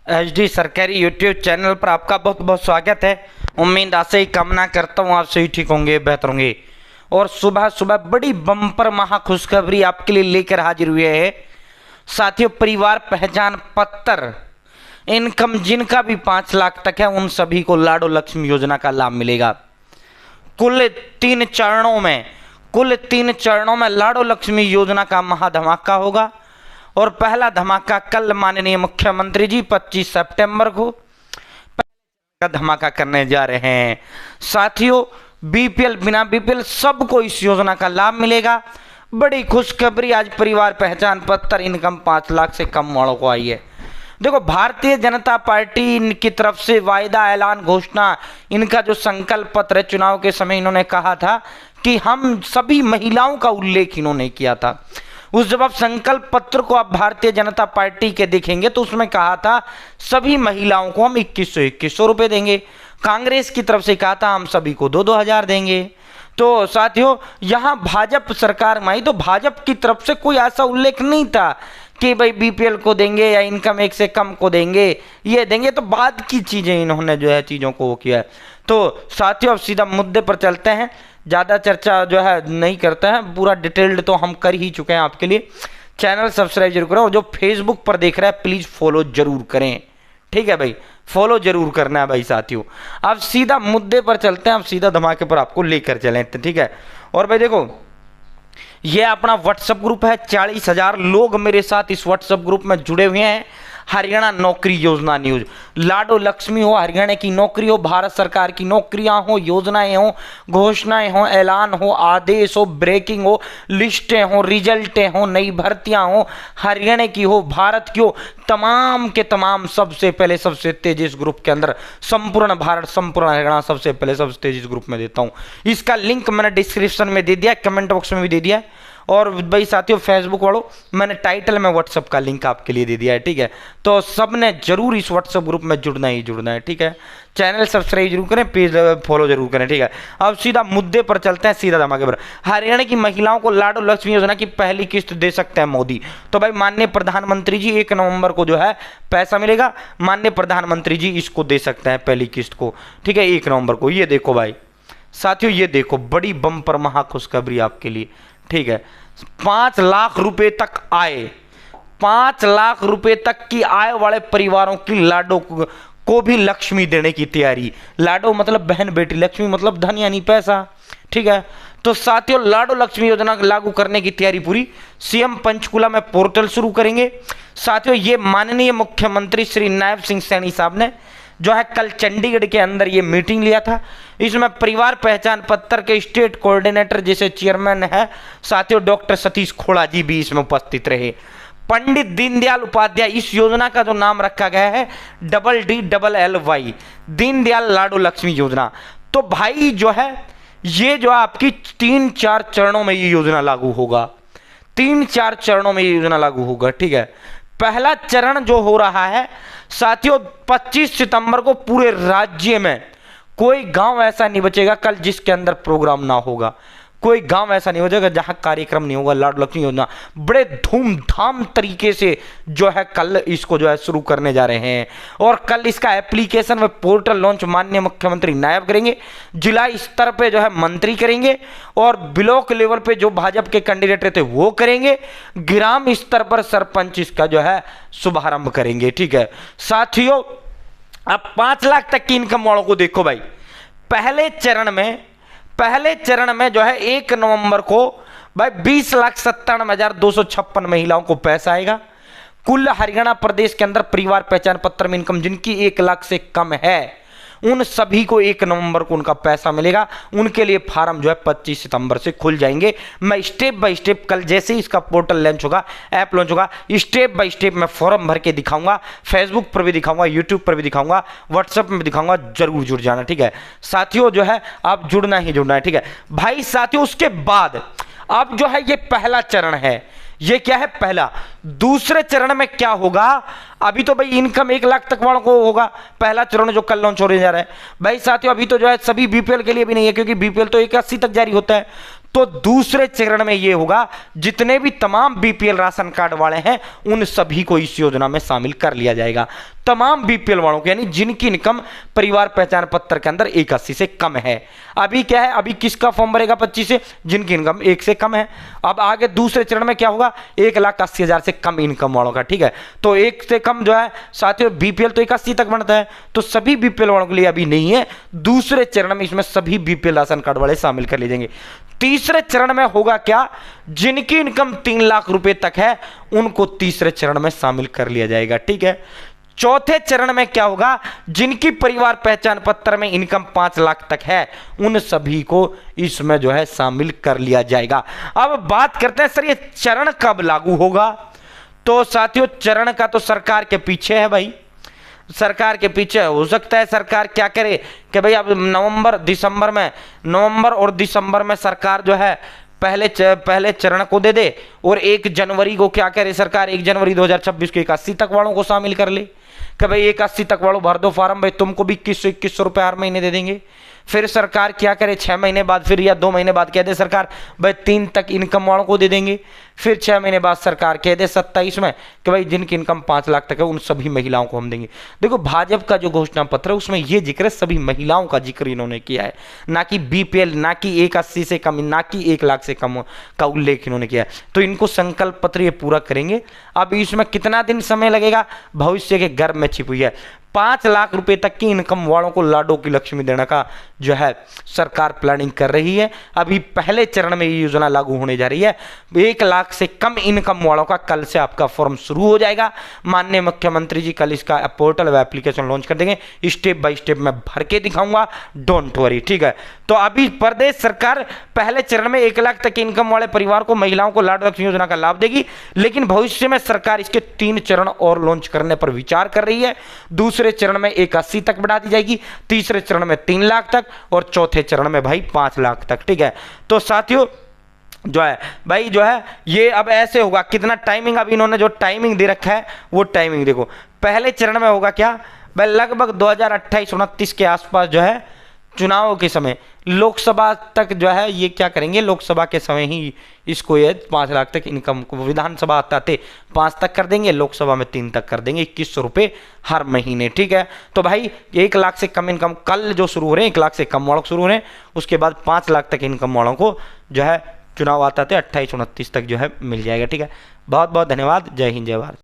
HD सरकारी YouTube channel पर आपका बहुत बहुत स्वागत है। उम्मीद आशा ही कामना करता हूँ आप सही ठीक होंगे, बेहतर होंगे। और सुबह सुबह बड़ी बम्पर महा खुशखबरी आपके लिए लेकर हाजिर हुए है साथियों। परिवार पहचान पत्र इनकम जिनका भी 5 लाख तक है उन सभी को लाडो लक्ष्मी योजना का लाभ मिलेगा। कुल 3 चरणों में लाडो लक्ष्मी योजना का महाधमाका होगा। और पहला धमाका कल माननीय मुख्यमंत्री जी 25 सितंबर को का धमाका करने जा रहे हैं। साथियों बीपीएल बिना बीपीएल सबको इस योजना का लाभ मिलेगा। बड़ी खुशखबरी आज परिवार पहचान पत्र इनकम 5 लाख से कम वालों को आई है। देखो भारतीय जनता पार्टी इनकी तरफ से वायदा ऐलान घोषणा इनका जो संकल्प पत्र चुनाव के समय इन्होंने कहा था कि हम सभी महिलाओं का उल्लेख इन्होंने किया था। उस जब आप संकल्प पत्र को आप भारतीय जनता पार्टी के देखेंगे तो उसमें कहा था सभी महिलाओं को हम 2100 रुपए देंगे। कांग्रेस की तरफ से कहा था हम सभी को 2-2 हजार देंगे। तो साथियों यहां भाजपा सरकार में आई तो भाजपा की तरफ से कोई ऐसा उल्लेख नहीं था कि भाई बीपीएल को देंगे या इनकम 1 से कम को देंगे, ये देंगे। तो बाद की चीजें इन्होंने जो है चीजों को वो किया है। तो साथियों अब सीधा मुद्दे पर चलते हैं, ज़्यादा चर्चा जो है नहीं करते हैं, पूरा डिटेल्ड तो हम कर ही चुके हैं आपके लिए। चैनल सब्सक्राइब जरूर करें और जो फेसबुक पर देख रहे हैं प्लीज़ फॉलो जरूर करें, ठीक है भाई, फॉलो जरूर करना है भाई साथियों। अब सीधा मुद्दे पर चलते हैं, अब सीधा धमाके पर आपको लेकर चलें, ठीक है। और भाई देखो ये अपना व्हाट्सएप ग्रुप है, 40,000 लोग मेरे साथ इस व्हाट्सएप ग्रुप में जुड़े हुए हैं। हरियाणा नौकरी योजना न्यूज, लाडो लक्ष्मी हो, हरियाणा की नौकरी हो, भारत सरकार की नौकरियां हो, योजनाएं हो, घोषणाएं हो, ऐलान हो, आदेश हो, ब्रेकिंग हो, लिस्टें हो, रिजल्टें हो, नई भर्तियां हो, हरियाणा की हो, भारत की हो, तमाम के तमाम सबसे पहले सबसे तेज इस ग्रुप के अंदर संपूर्ण भारत संपूर्ण हरियाणा सबसे पहले सबसे तेज इस ग्रुप में देता हूं। इसका लिंक मैंने डिस्क्रिप्शन में दे दिया, कमेंट बॉक्स में भी दे दिया है। और भाई साथियों फेसबुक वालों मैंने टाइटल में व्हाट्सएप का लिंक आपके लिए दे दिया है, ठीक है। तो सबने जरूर इस व्हाट्सएप ग्रुप में जुड़ना ही जुड़ना है, ठीक है। चैनल सब्सक्राइब जरूर करें, पेज फॉलो जरूर करें, ठीक है। अब सीधा मुद्दे पर चलते हैं, सीधा धमाके पर। हरियाणा की महिलाओं को लाडो लक्ष्मी योजना की पहली किस्त दे सकते हैं मोदी। तो भाई माननीय प्रधानमंत्री जी 1 नवंबर को जो है पैसा मिलेगा, माननीय प्रधानमंत्री जी इसको दे सकते हैं पहली किस्त को, ठीक है, 1 नवंबर को। ये देखो भाई साथियों, ये देखो बड़ी बम्पर महा खुशखबरी आपके लिए, ठीक है। 5 लाख रुपए तक आए, 5 लाख रुपए तक की आय वाले परिवारों की लाडो को भी लक्ष्मी देने की तैयारी। लाडो मतलब बहन बेटी, लक्ष्मी मतलब धन यानी पैसा, ठीक है। तो साथियों लाडो लक्ष्मी योजना लागू करने की तैयारी पूरी। सीएम पंचकुला में पोर्टल शुरू करेंगे। साथियों ये माननीय मुख्यमंत्री श्री नायब सिंह सैनी साहब ने जो है कल चंडीगढ़ के अंदर ये मीटिंग लिया था। इसमें परिवार पहचान पत्र के स्टेट कोऑर्डिनेटर जैसे चेयरमैन है साथियों डॉक्टर सतीश खोड़ा जी भी इसमें उपस्थित रहे। पंडित दीनदयाल उपाध्याय, इस योजना का जो नाम रखा गया है DDLY, दीनदयाल लाडो लक्ष्मी योजना। तो भाई जो है ये जो आपकी 3-4 चरणों में ये योजना लागू होगा, 3-4 चरणों में ये योजना लागू होगा, ठीक है। पहला चरण जो हो रहा है साथियों 25 सितंबर को पूरे राज्य में कोई गांव ऐसा नहीं बचेगा कल जिसके अंदर प्रोग्राम ना होगा। कोई गांव ऐसा नहीं बचेगा जहां कार्यक्रम नहीं होगा। लाडो लक्ष्मी योजना बड़े धूमधाम तरीके से जो है कल इसको जो है शुरू करने जा रहे हैं। और कल इसका एप्लीकेशन व पोर्टल लॉन्च माननीय मुख्यमंत्री नायब करेंगे, जिला स्तर पे जो है मंत्री करेंगे और ब्लॉक लेवल पे जो भाजपा के कैंडिडेट रहते वो करेंगे, ग्राम स्तर पर सरपंच इसका जो है शुभारंभ करेंगे, ठीक है। साथियों अब 5 लाख तक की इनकम वालों को देखो भाई, पहले चरण में जो है 1 नवंबर को भाई 20,97,256 महिलाओं को पैसा आएगा। कुल हरियाणा प्रदेश के अंदर परिवार पहचान पत्र में इनकम जिनकी 1 लाख से कम है उन सभी को 1 नवंबर को उनका पैसा मिलेगा। उनके लिए फार्म जो है 25 सितंबर से खुल जाएंगे। मैं स्टेप बाय स्टेप कल जैसे ही इसका पोर्टल लॉन्च होगा, ऐप लॉन्च होगा, स्टेप बाय स्टेप मैं फॉर्म भर के दिखाऊंगा, फेसबुक पर भी दिखाऊंगा, यूट्यूब पर भी दिखाऊंगा, व्हाट्सएप में भी दिखाऊंगा, जरूर जुड़ जाना, ठीक है। साथियों जो है आप जुड़ना ही जुड़ना है, ठीक है भाई साथियों। उसके बाद अब जो है ये पहला चरण है, ये क्या है पहला। दूसरे चरण में क्या होगा, अभी तो भाई इनकम 1 लाख तक वालों को होगा, पहला चरण जो कल लॉन्च होने जा रहा है भाई साथियों। अभी तो जो है सभी बीपीएल के लिए भी नहीं है क्योंकि बीपीएल तो 81 तक जारी होता है। तो दूसरे चरण में ये होगा जितने भी तमाम बीपीएल राशन कार्ड वाले हैं उन सभी को इस योजना में शामिल कर लिया जाएगा। तमाम बीपीएल वालों को, यानी जिनकी इनकम परिवार पहचान पत्र के अंदर 180 से कम है। अभी क्या है, अभी किसका फॉर्म भरेगा 25 से, जिनकी इनकम 1 से कम है। अब आगे दूसरे चरण में क्या होगा, 1,80,000 से कम इनकम वालों का, ठीक है। तो 1 से कम जो है साथियों बीपीएल तो 81 तक बनता है, तो सभी बीपीएल वालों के लिए अभी नहीं है। दूसरे चरण में इसमें सभी बीपीएल राशन कार्ड वाले शामिल कर लिए जाएंगे। तीसरे चरण में होगा क्या, जिनकी इनकम 3 लाख रुपए तक है उनको तीसरे चरण में शामिल कर लिया जाएगा, ठीक है। चौथे चरण में क्या होगा, जिनकी परिवार पहचान पत्र में इनकम 5 लाख तक है उन सभी को इसमें जो है शामिल कर लिया जाएगा। अब बात करते हैं सर ये चरण कब लागू होगा। तो साथियों चरण का तो सरकार के पीछे है भाई, सरकार के पीछे हो सकता है सरकार क्या करे कि भाई अब नवंबर और दिसंबर में सरकार जो है पहले चरण को दे दे और 1 जनवरी को क्या करे सरकार, 1 जनवरी 2026 के 81 तक वालों को शामिल कर ले कि भाई 81 तक वालों भर दो फार्म, भाई तुमको भी 2100 रुपये हर महीने दे देंगे। फिर सरकार क्या करे 6 महीने बाद फिर या 2 महीने बाद कह दे सरकार भाई 3 तक इनकम वालों को दे देंगे। फिर 6 महीने बाद सरकार कह दे 27 में कि भाई जिनकी इनकम 5 लाख तक है उन सभी महिलाओं को हम देंगे। देखो भाजपा का जो घोषणा पत्र है उसमें ये जिक्र है, सभी महिलाओं का जिक्र इन्होंने किया है, ना कि बीपीएल, ना कि 180 से कम, ना कि 1 लाख से कम का उल्लेख इन्होंने किया है। तो इनको संकल्प पत्र ये पूरा करेंगे। अब इसमें कितना दिन समय लगेगा, भविष्य के गर्भ में छिपी है। 5 लाख रुपए तक की इनकम वालों को लाडो की लक्ष्मी देने का जो है सरकार प्लानिंग कर रही है। अभी पहले चरण में ये योजना लागू होने जा रही है। 1 लाख से कम इनकम वालों का कल से आपका फॉर्म शुरू हो जाएगा। माननीय मुख्यमंत्री जी कल इसका पोर्टल व एप्लीकेशन लॉन्च कर देंगे, स्टेप बाय स्टेप मैं भर के दिखाऊंगा, डोंट वरी, ठीक है। तो अभी प्रदेश सरकार पहले चरण में 1 लाख तक इनकम वाले परिवार को, महिलाओं को लाडो लक्ष्मी योजना का लाभ देगी, लेकिन भविष्य में सरकार इसके 3 चरण और लॉन्च करने पर विचार कर रही है। दूसरे चरण में 180 तक बढ़ा दी जाएगी, तीसरे चरण में 3 लाख तक और चौथे चरण में भाई 5 लाख तक, ठीक है। तो साथियों जो है भाई जो है ये अब ऐसे होगा, कितना टाइमिंग, अब इन्होंने जो टाइमिंग दे रखा है वो टाइमिंग देखो। पहले चरण में होगा क्या भाई, लगभग 2028-29 के आसपास जो है चुनाव के समय लोकसभा तक जो है ये क्या करेंगे, लोकसभा के समय ही इसको ये 5 लाख तक इनकम को, विधानसभा आते 5 तक कर देंगे, लोकसभा में 3 तक कर देंगे, 2100 रुपये हर महीने, ठीक है। तो भाई 1 लाख से कम इनकम कल जो शुरू हो रहे हैं, 1 लाख से कम वालों को शुरू हो रहे हैं, उसके बाद 5 लाख तक इनकम वालों को जो है चुनाव आते 28-29 तक जो है मिल जाएगा, ठीक है। बहुत बहुत धन्यवाद। जय हिंद, जय भारत।